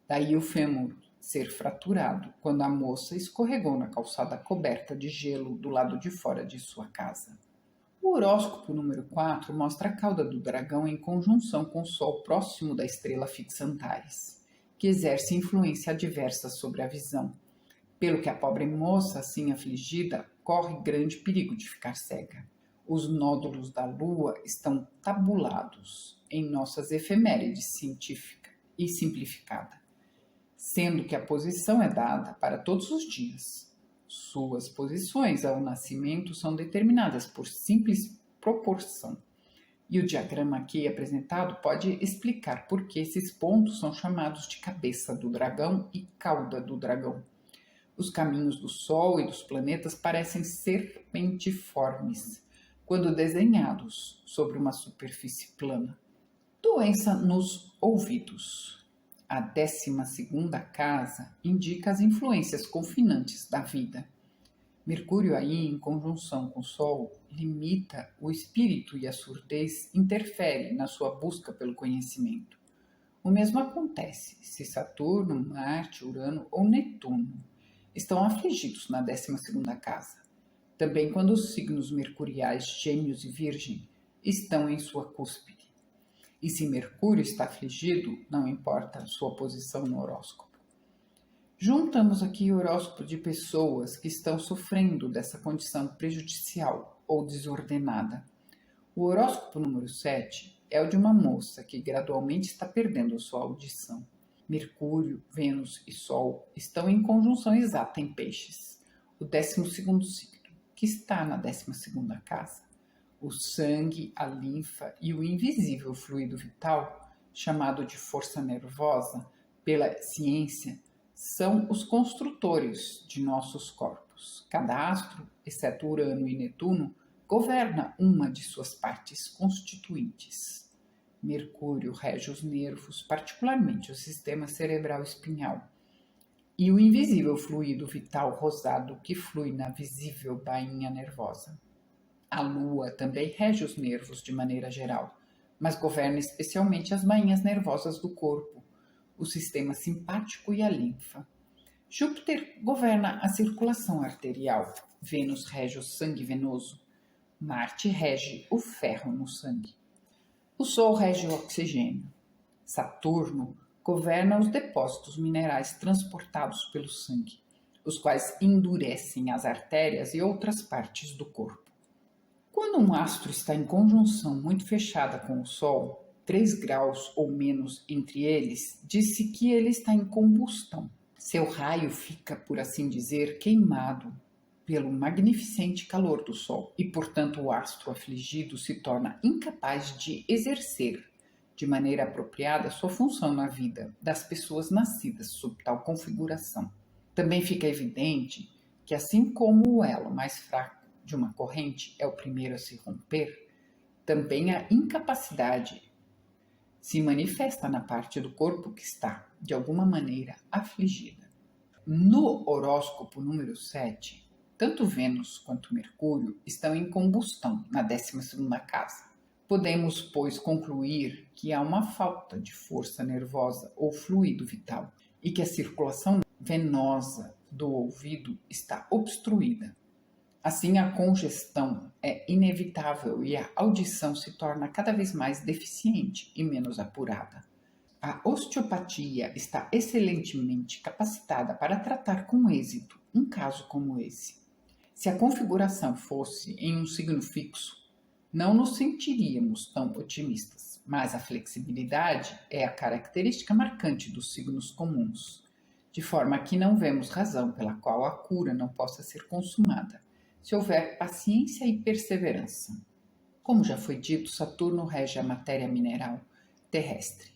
Daí o fêmur ser fraturado quando a moça escorregou na calçada coberta de gelo do lado de fora de sua casa. O horóscopo número 4 mostra a cauda do dragão em conjunção com o Sol próximo da estrela fixa Antares, que exerce influência adversa sobre a visão, pelo que a pobre moça, assim afligida, corre grande perigo de ficar cega. Os nódulos da Lua estão tabulados em nossas efemérides científica e simplificada, sendo que a posição é dada para todos os dias. Suas posições ao nascimento são determinadas por simples proporção. E o diagrama aqui apresentado pode explicar por que esses pontos são chamados de cabeça do dragão e cauda do dragão. Os caminhos do Sol e dos planetas parecem serpentiformes quando desenhados sobre uma superfície plana. Doença nos ouvidos. A 12ª casa indica as influências confinantes da vida. Mercúrio aí, em conjunção com o Sol, limita o espírito e a surdez interfere na sua busca pelo conhecimento. O mesmo acontece se Saturno, Marte, Urano ou Netuno estão afligidos na 12ª casa. também quando os signos mercuriais Gêmeos e Virgem estão em sua cúspide. E se Mercúrio está afligido, não importa sua posição no horóscopo. Juntamos aqui o horóscopo de pessoas que estão sofrendo dessa condição prejudicial ou desordenada. O horóscopo número 7 é o de uma moça que gradualmente está perdendo sua audição. Mercúrio, Vênus e Sol estão em conjunção exata em Peixes, o 12º signo, que está na 12ª casa. O sangue, a linfa e o invisível fluido vital, chamado de força nervosa pela ciência, são os construtores de nossos corpos. Cada astro, exceto Urano e Netuno, governa uma de suas partes constituintes. Mercúrio rege os nervos, particularmente o sistema cerebral espinhal, e o invisível fluido vital rosado que flui na visível bainha nervosa. A Lua também rege os nervos de maneira geral, mas governa especialmente as bainhas nervosas do corpo, o sistema simpático e a linfa. Júpiter governa a circulação arterial, Vênus rege o sangue venoso, Marte rege o ferro no sangue. O Sol rege o oxigênio. Saturno governa os depósitos minerais transportados pelo sangue, os quais endurecem as artérias e outras partes do corpo. Quando um astro está em conjunção muito fechada com o Sol, 3 graus ou menos entre eles, diz-se que ele está em combustão. Seu raio fica, por assim dizer, queimado pelo magnificente calor do Sol e, portanto, o astro afligido se torna incapaz de exercer de maneira apropriada sua função na vida das pessoas nascidas sob tal configuração. Também fica evidente que, assim como o elo mais fraco de uma corrente é o primeiro a se romper, também a incapacidade se manifesta na parte do corpo que está, de alguma maneira, afligida. No horóscopo número 7, tanto Vênus quanto Mercúrio estão em combustão na 12ª casa. Podemos, pois, concluir que há uma falta de força nervosa ou fluido vital e que a circulação venosa do ouvido está obstruída. Assim, a congestão é inevitável e a audição se torna cada vez mais deficiente e menos apurada. A osteopatia está excelentemente capacitada para tratar com êxito um caso como esse. Se a configuração fosse em um signo fixo, não nos sentiríamos tão otimistas, mas a flexibilidade é a característica marcante dos signos comuns, de forma que não vemos razão pela qual a cura não possa ser consumada, se houver paciência e perseverança. Como já foi dito, Saturno rege a matéria mineral terrestre,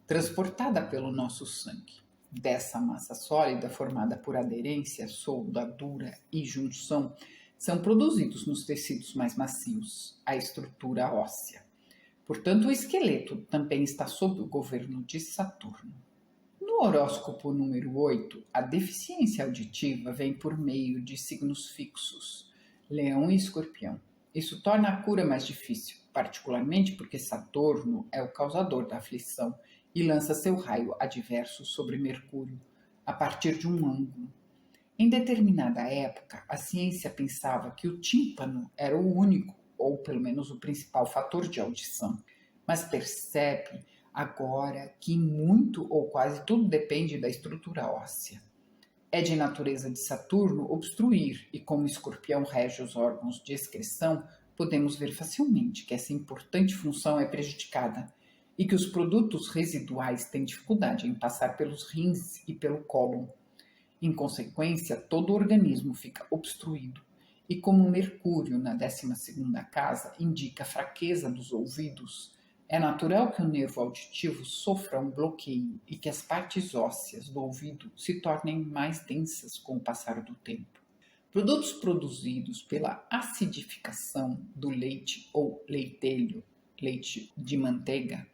transportada pelo nosso sangue. Dessa massa sólida, formada por aderência, soldadura e junção, são produzidos nos tecidos mais macios, a estrutura óssea. Portanto, o esqueleto também está sob o governo de Saturno. No horóscopo número 8, a deficiência auditiva vem por meio de signos fixos, Leão e Escorpião. Isso torna a cura mais difícil, particularmente porque Saturno é o causador da aflição e lança seu raio adverso sobre Mercúrio, a partir de um ângulo. Em determinada época, a ciência pensava que o tímpano era o único, ou pelo menos o principal fator de audição, mas percebe agora que muito ou quase tudo depende da estrutura óssea. É de natureza de Saturno obstruir, e como Escorpião rege os órgãos de excreção, podemos ver facilmente que essa importante função é prejudicada e que os produtos residuais têm dificuldade em passar pelos rins e pelo cólon. Em consequência, todo o organismo fica obstruído, e como Mercúrio na 12ª casa indica a fraqueza dos ouvidos, é natural que o nervo auditivo sofra um bloqueio e que as partes ósseas do ouvido se tornem mais densas com o passar do tempo. Produtos produzidos pela acidificação do leite ou leitelho, leite de manteiga,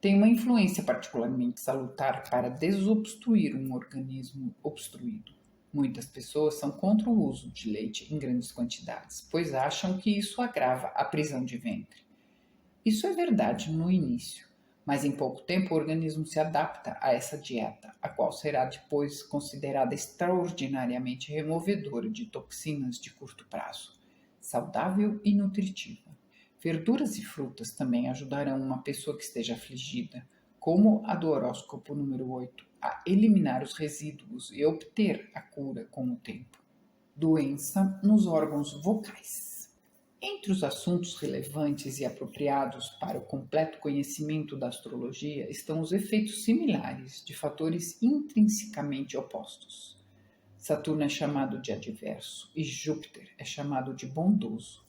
têm uma influência particularmente salutar para desobstruir um organismo obstruído. Muitas pessoas são contra o uso de leite em grandes quantidades, pois acham que isso agrava a prisão de ventre. Isso é verdade no início, Mas em pouco tempo o organismo se adapta a essa dieta, a qual será depois considerada extraordinariamente removedora de toxinas de curto prazo, saudável e nutritiva. Verduras e frutas também ajudarão uma pessoa que esteja afligida, como a do horóscopo número 8, a eliminar os resíduos e obter a cura com o tempo. Doença nos órgãos vocais. Entre os assuntos relevantes e apropriados para o completo conhecimento da astrologia estão os efeitos similares de fatores intrinsecamente opostos. Saturno é chamado de adverso e Júpiter é chamado de bondoso.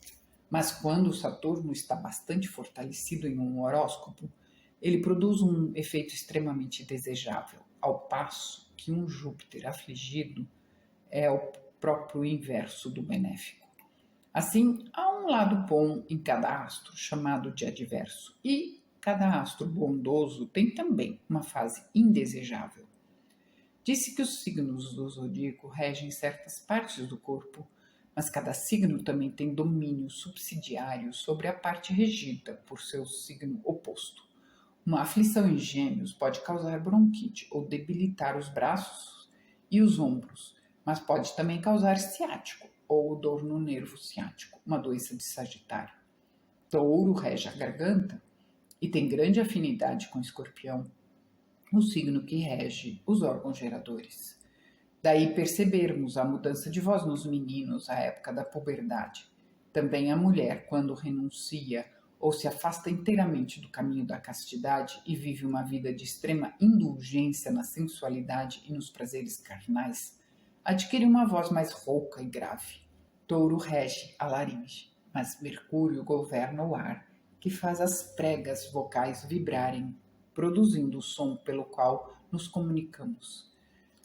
Mas quando o Saturno está bastante fortalecido em um horóscopo, ele produz um efeito extremamente desejável, ao passo que um Júpiter afligido é o próprio inverso do benéfico. Assim, há um lado bom em cada astro, chamado de adverso, e cada astro bondoso tem também uma fase indesejável. Disse que os signos do zodíaco regem certas partes do corpo, mas cada signo também tem domínio subsidiário sobre a parte regida por seu signo oposto. Uma aflição em Gêmeos pode causar bronquite ou debilitar os braços e os ombros, mas pode também causar ciático ou dor no nervo ciático, uma doença de Sagitário. Touro rege a garganta e tem grande afinidade com Escorpião, o signo que rege os órgãos geradores. Daí percebermos a mudança de voz nos meninos à época da puberdade. Também a mulher, quando renuncia ou se afasta inteiramente do caminho da castidade e vive uma vida de extrema indulgência na sensualidade e nos prazeres carnais, adquire uma voz mais rouca e grave. Touro rege a laringe, mas Mercúrio governa o ar, que faz as pregas vocais vibrarem, produzindo o som pelo qual nos comunicamos.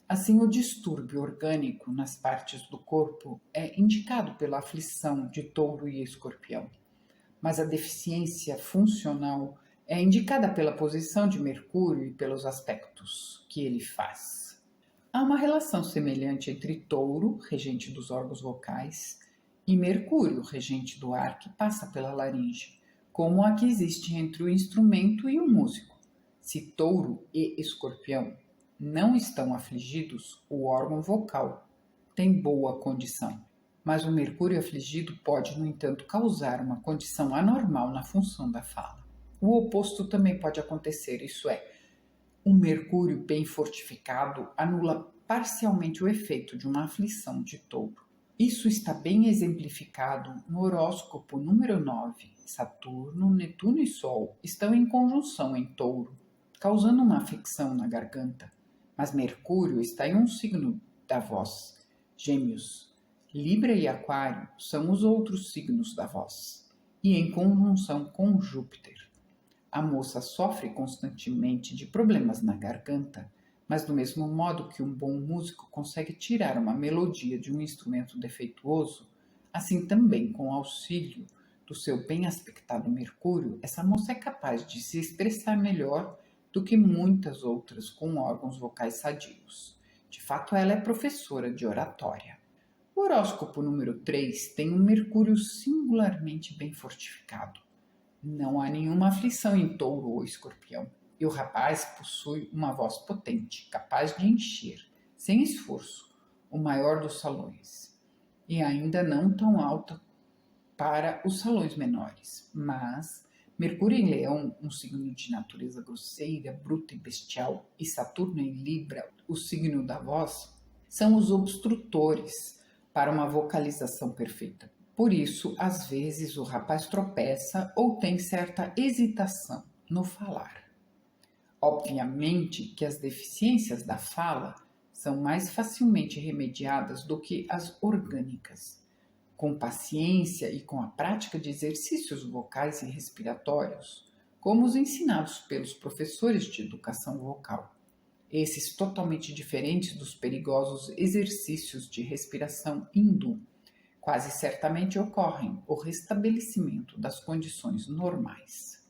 Assim, o distúrbio orgânico nas partes do corpo é indicado pela aflição de Touro e Escorpião, mas a deficiência funcional é indicada pela posição de Mercúrio e pelos aspectos que ele faz. Há uma relação semelhante entre Touro, regente dos órgãos vocais, e Mercúrio, regente do ar que passa pela laringe, como a que existe entre o instrumento e o músico. Se Touro e Escorpião não estão afligidos, o órgão vocal tem boa condição. Mas o Mercúrio afligido pode, no entanto, causar uma condição anormal na função da fala. O oposto também pode acontecer, isso é, um Mercúrio bem fortificado anula parcialmente o efeito de uma aflição de Touro. Isso está bem exemplificado no horóscopo número 9. Saturno, Netuno e Sol estão em conjunção em Touro, causando uma afecção na garganta. Mas Mercúrio está em um signo da voz, Gêmeos. Libra e Aquário são os outros signos da voz, e em conjunção com Júpiter. A moça sofre constantemente de problemas na garganta, mas do mesmo modo que um bom músico consegue tirar uma melodia de um instrumento defeituoso, assim também com o auxílio do seu bem aspectado Mercúrio, essa moça é capaz de se expressar melhor do que muitas outras com órgãos vocais sadios. De fato, ela é professora de oratória. O horóscopo número 3 tem um Mercúrio singularmente bem fortificado. Não há nenhuma aflição em Touro ou Escorpião, e o rapaz possui uma voz potente, capaz de encher, sem esforço, o maior dos salões, e ainda não tão alta para os salões menores. Mas Mercúrio em Leão, um signo de natureza grosseira, bruta e bestial, e Saturno em Libra, o signo da voz, são os obstrutores para uma vocalização perfeita. Por isso, às vezes, o rapaz tropeça ou tem certa hesitação no falar. Obviamente que as deficiências da fala são mais facilmente remediadas do que as orgânicas. Com paciência e com a prática de exercícios vocais e respiratórios, como os ensinados pelos professores de educação vocal. Esses totalmente diferentes dos perigosos exercícios de respiração hindu, quase certamente ocorrem o restabelecimento das condições normais.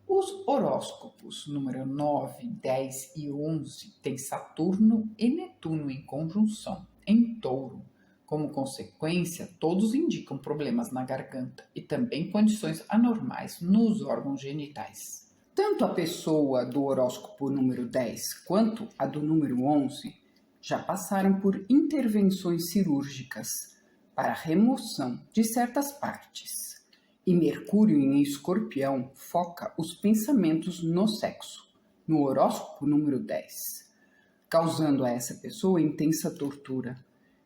Os horóscopos número 9, 10 e 11 têm Saturno e Netuno em conjunção, em Touro. Como consequência, todos indicam problemas na garganta e também condições anormais nos órgãos genitais. Tanto a pessoa do horóscopo número 10 quanto a do número 11 já passaram por intervenções cirúrgicas para a remoção de certas partes. E Mercúrio em Escorpião foca os pensamentos no sexo, no horóscopo número 10, causando a essa pessoa intensa tortura,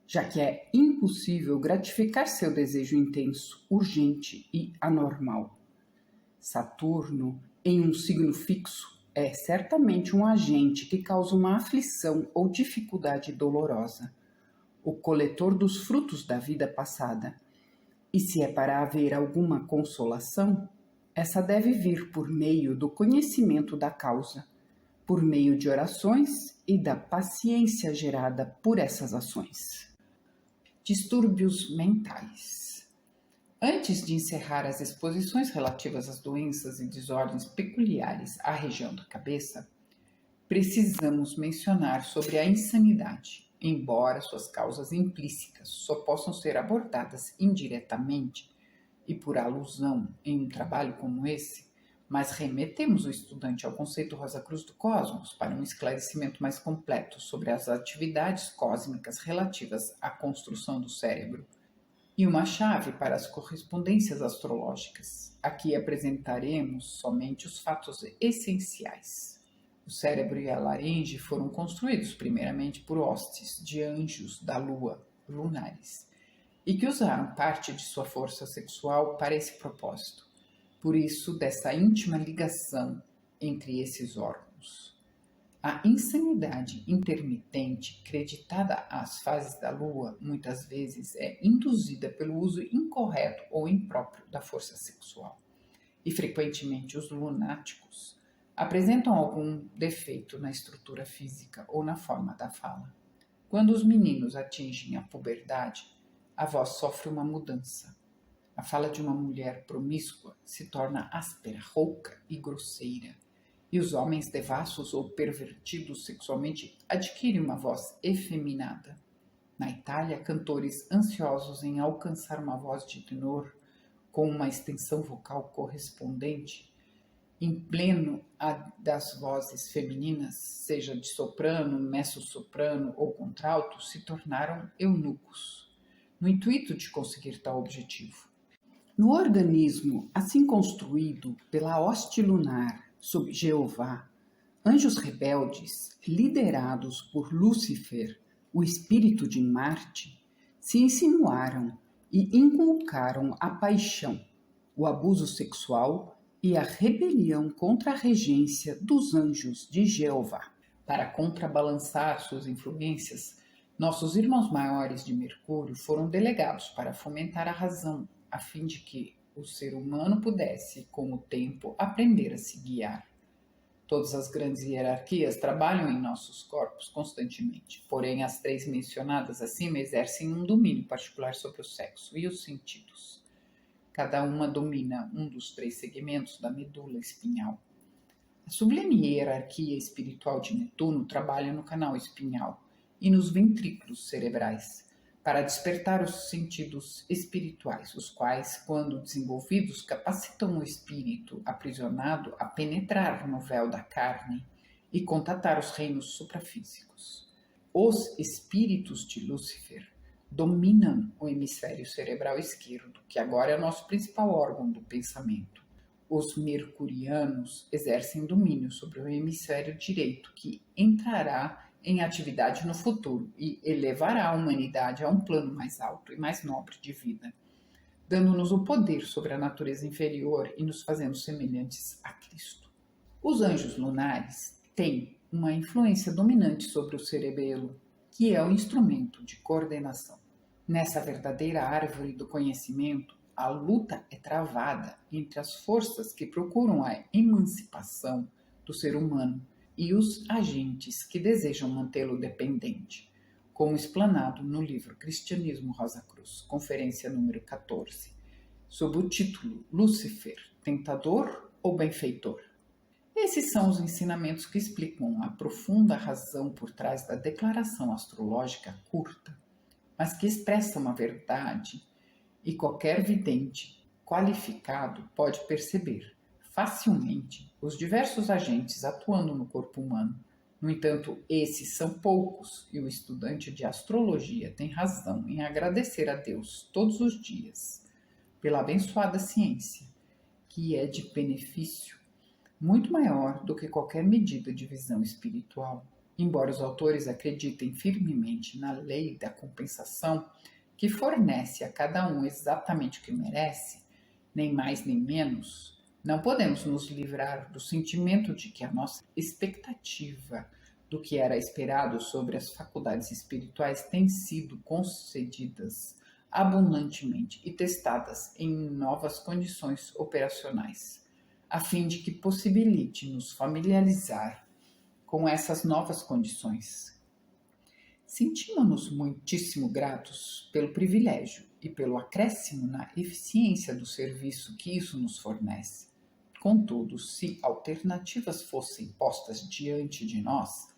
já que é impossível gratificar seu desejo intenso, urgente e anormal. Saturno, em um signo fixo, é certamente um agente que causa uma aflição ou dificuldade dolorosa, o coletor dos frutos da vida passada. E se é para haver alguma consolação, essa deve vir por meio do conhecimento da causa, por meio de orações e da paciência gerada por essas ações. Distúrbios mentais. Antes de encerrar as exposições relativas às doenças e desordens peculiares à região da cabeça, precisamos mencionar sobre a insanidade, embora suas causas implícitas só possam ser abordadas indiretamente e por alusão em um trabalho como esse, mas remetemos o estudante ao conceito Rosa Cruz do Cosmos para um esclarecimento mais completo sobre as atividades cósmicas relativas à construção do cérebro e uma chave para as correspondências astrológicas. Aqui apresentaremos somente os fatos essenciais. O cérebro e a laringe foram construídos primeiramente por hostes de anjos da lua, lunares, e que usaram parte de sua força sexual para esse propósito. Por isso, dessa íntima ligação entre esses órgãos. A insanidade intermitente, creditada às fases da lua, muitas vezes é induzida pelo uso incorreto ou impróprio da força sexual. E frequentemente os lunáticos apresentam algum defeito na estrutura física ou na forma da fala. Quando os meninos atingem a puberdade, a voz sofre uma mudança. A fala de uma mulher promíscua se torna áspera, rouca e grosseira. E os homens devassos ou pervertidos sexualmente adquirem uma voz efeminada. Na Itália, cantores ansiosos em alcançar uma voz de tenor com uma extensão vocal correspondente, em pleno a das vozes femininas, seja de soprano, mezzo-soprano ou contralto, se tornaram eunucos, no intuito de conseguir tal objetivo. No organismo assim construído pela hoste lunar sob Jeová, anjos rebeldes, liderados por Lúcifer, o espírito de Marte, se insinuaram e inculcaram a paixão, o abuso sexual e a rebelião contra a regência dos anjos de Jeová. Para contrabalançar suas influências, nossos irmãos maiores de Mercúrio foram delegados para fomentar a razão, a fim de que o ser humano pudesse, com o tempo, aprender a se guiar. Todas as grandes hierarquias trabalham em nossos corpos constantemente, porém as três mencionadas acima exercem um domínio particular sobre o sexo e os sentidos. Cada uma domina um dos três segmentos da medula espinhal. A sublime hierarquia espiritual de Netuno trabalha no canal espinhal e nos ventrículos cerebrais, para despertar os sentidos espirituais, os quais, quando desenvolvidos, capacitam o espírito aprisionado a penetrar no véu da carne e contatar os reinos suprafísicos. Os espíritos de Lúcifer dominam o hemisfério cerebral esquerdo, que agora é o nosso principal órgão do pensamento. Os mercurianos exercem domínio sobre o hemisfério direito, que entrará em atividade no futuro e elevará a humanidade a um plano mais alto e mais nobre de vida, dando-nos o poder sobre a natureza inferior e nos fazendo semelhantes a Cristo. Os anjos lunares têm uma influência dominante sobre o cerebelo, que é o instrumento de coordenação. Nessa verdadeira árvore do conhecimento, a luta é travada entre as forças que procuram a emancipação do ser humano e os agentes que desejam mantê-lo dependente, como explanado no livro Cristianismo Rosa Cruz, conferência número 14, sob o título Lúcifer, tentador ou benfeitor? Esses são os ensinamentos que explicam a profunda razão por trás da declaração astrológica curta, mas que expressa uma verdade e qualquer vidente qualificado pode perceber facilmente os diversos agentes atuando no corpo humano. No entanto, esses são poucos e o estudante de astrologia tem razão em agradecer a Deus todos os dias pela abençoada ciência, que é de benefício muito maior do que qualquer medida de visão espiritual. Embora os autores acreditem firmemente na lei da compensação, que fornece a cada um exatamente o que merece, nem mais nem menos, não podemos nos livrar do sentimento de que a nossa expectativa do que era esperado sobre as faculdades espirituais tem sido concedidas abundantemente e testadas em novas condições operacionais, a fim de que possibilite nos familiarizar com essas novas condições. Sentimos-nos muitíssimo gratos pelo privilégio e pelo acréscimo na eficiência do serviço que isso nos fornece. Contudo, se alternativas fossem postas diante de nós,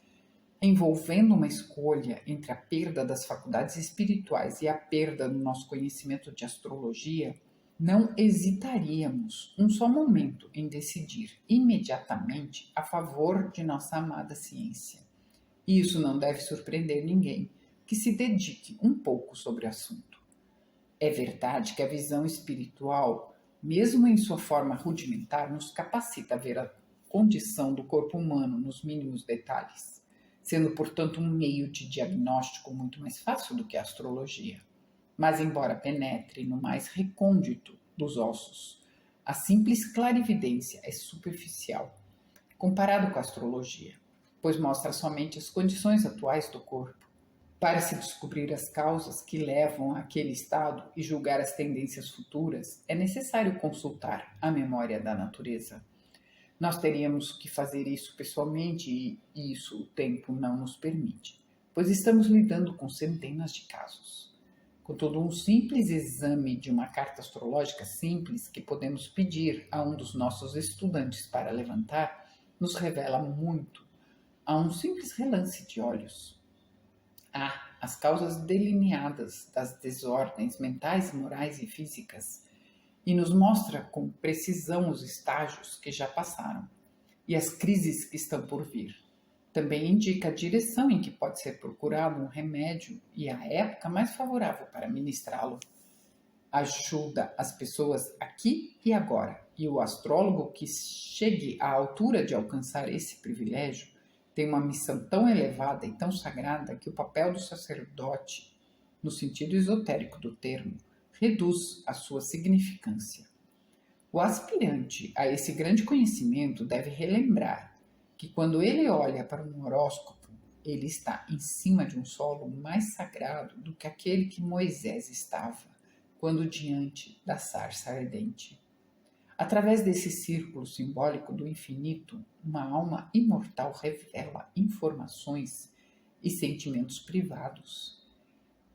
envolvendo uma escolha entre a perda das faculdades espirituais e a perda do nosso conhecimento de astrologia, não hesitaríamos um só momento em decidir imediatamente a favor de nossa amada ciência. E isso não deve surpreender ninguém que se dedique um pouco sobre o assunto. É verdade que a visão espiritual, mesmo em sua forma rudimentar, nos capacita a ver a condição do corpo humano nos mínimos detalhes, sendo, portanto, um meio de diagnóstico muito mais fácil do que a astrologia. Mas, embora penetre no mais recôndito dos ossos, a simples clarividência é superficial, comparado com a astrologia, pois mostra somente as condições atuais do corpo. Para se descobrir as causas que levam àquele estado e julgar as tendências futuras, é necessário consultar a memória da natureza. Nós teríamos que fazer isso pessoalmente e isso o tempo não nos permite, pois estamos lidando com centenas de casos. Contudo, um simples exame de uma carta astrológica simples que podemos pedir a um dos nossos estudantes para levantar nos revela muito a um simples relance de olhos. Há as causas delineadas das desordens mentais, morais e físicas e nos mostra com precisão os estágios que já passaram e as crises que estão por vir. Também indica a direção em que pode ser procurado um remédio e a época mais favorável para ministrá-lo. Ajuda as pessoas aqui e agora, e o astrólogo que chegue à altura de alcançar esse privilégio tem uma missão tão elevada e tão sagrada que o papel do sacerdote, no sentido esotérico do termo, reduz a sua significância. O aspirante a esse grande conhecimento deve relembrar que quando ele olha para um horóscopo, ele está em cima de um solo mais sagrado do que aquele que Moisés estava, quando diante da sarça ardente. Através desse círculo simbólico do infinito, uma alma imortal revela informações e sentimentos privados.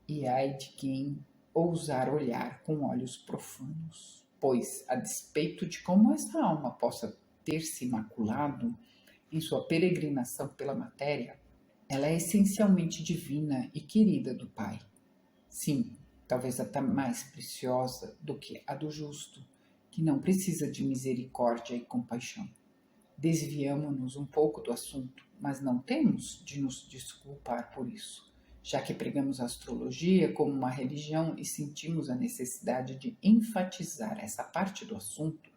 E ai de quem ousar olhar com olhos profanos, pois, a despeito de como essa alma possa ter se maculado em sua peregrinação pela matéria, ela é essencialmente divina e querida do Pai. Sim, talvez até mais preciosa do que a do justo, que não precisa de misericórdia e compaixão. Desviamo-nos um pouco do assunto, mas não temos de nos desculpar por isso, já que pregamos a astrologia como uma religião e sentimos a necessidade de enfatizar essa parte do assunto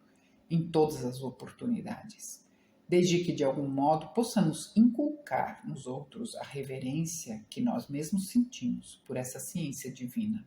em todas as oportunidades, desde que de algum modo possamos inculcar nos outros a reverência que nós mesmos sentimos por essa ciência divina.